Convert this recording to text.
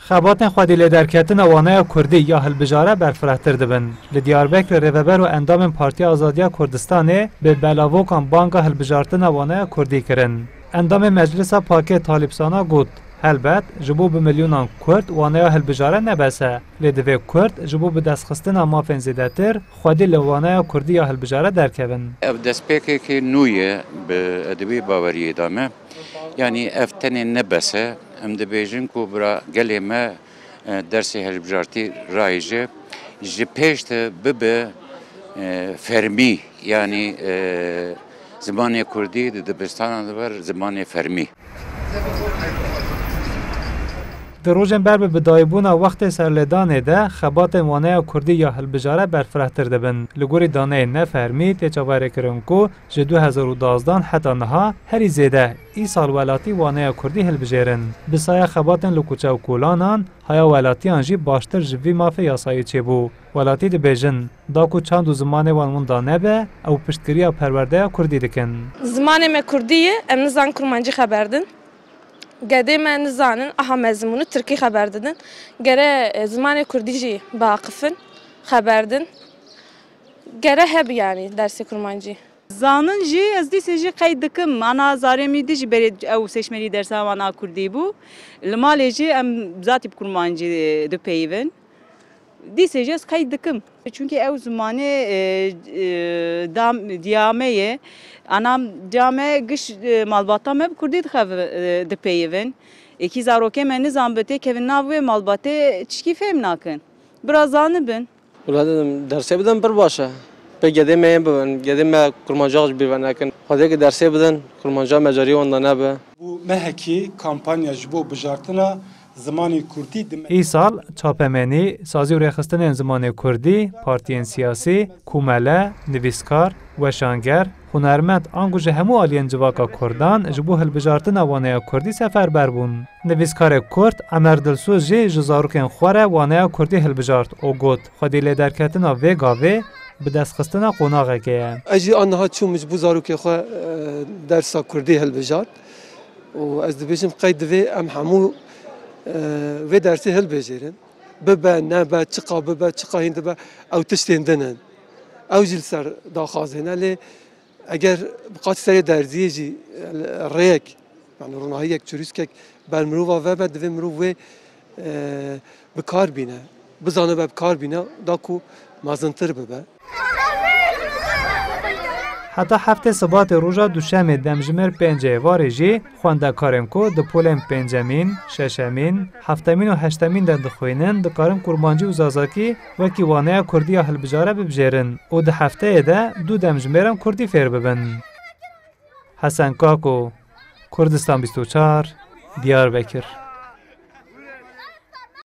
خباتن خودی لدرکتن وانای کردی یا هلبجاره برفرهتر دبن. لدیاربکر ریوبر و اندام پارتی آزادیا کردستانه به بلاوکان بانگا هلبجارتن وانای کردی کرن. اندام مجلس پاک طالبسانا گوت هلبت جبو به میلیونان کرد وانای هلبجاره نبسه. لدوی کرد جبو به دستخستن مافن زیدتر خودی لوانای کردی یا هلبجاره درکبن. دستپیکی که نویه به ادبی باوری دامه یعنی افتن نبسه ام دبیجن کو برا گلی ما درس هلبجارتی رایجه جپشت به فرمی یعنی زبان کردی دبستان دبر زبان فرمی. در روزن بر به بدایبون وقت سرلدانه ده خبات وانای کردی یا هلبجاره برفرهتر دبن. لگوری دانه نفرمی تجاوره کرن کو ج 2012 حتی نها هری زیده ای سال ولاتی وانای کردی هلبجرن. بسای خباتن لکوچه و کولانان هیا ولاتی آنجی باشتر جوی مافه یاسایی چه بو. ولاتی ده بیجن داکو چند زمان وانمون دانه به او پشتگیری پرورده کردی دکن. زمان ما کردیه ام نزان کرمانجی خبردن. گده من زانن آها مزمونو ترکی خبر دادن گره زمان کردیجی باقفن خبر دادن گره هب یعنی درس کرمانجی زانن جی از دیسه جی قید دکم انا زارمی دیجی برید او سشمری درس وانا کردی بو لمالی جی ام ذاتی کرمانجی دو پیون دیسه جی از قید دکم چونکه او زمان دام دیامه anam came gış malbata me Kurdî dipeyivin. Ekî zarokê me nizan bite kevin nav wê malbatê çikî fêm nakin. Biraz zanibin. Wala dedim dersê bidin pir baş e. Pê gedê me yên bibin. Gedê me kurmancaq ji bîr ve nekin. Xwedê ki dersê bidin kurmanca mecarî wan da nebe. Bu mehekî kampanya ji bo bijartina زمانی کردی ای سال چاپمنی سازی و ریخستن زمان کردی پارتیین سیاسی کومله نویسکار وشانگر هنرمند آنگوژه همو آلین جواکا کردان جبو هلبجارتن وانه کردی سفر بربون نویسکار کرد امر دلسوز جی جزاروکن خوره وانه کردی هلبجارت او گوت خودی لدرکتن و گاوه به دست خستن قوناغه که اجی آنها چون مجبو زاروک خو درس کردی هلبجارت و از دبیجم قید و ام همو و درسی هل بجرن ببا نبا چقا ببا چقا هند با او تشتندنن او جل سر داخازن لی اگر بقات سری درزی جی ریک یعنی رونایی یک چوریس که بالمروفا و بعد و مروف و بکار بینه بزانه بکار بینه داکو مازنتر ببا حتی هفته سبات روزا دوشنبه دمجمر پنجه واری جی خوانده کارم کو د پولم پنجمین، ششمین، هفتمین و هشتمین دند خوینن د کارم کرمانجی و زازاکی و کی وانه کردی هلبجاره ببجرن و د هفته ده دو دمجمرم کردی فیر ببن. حسن کاکو کردستان 24 دیاربکر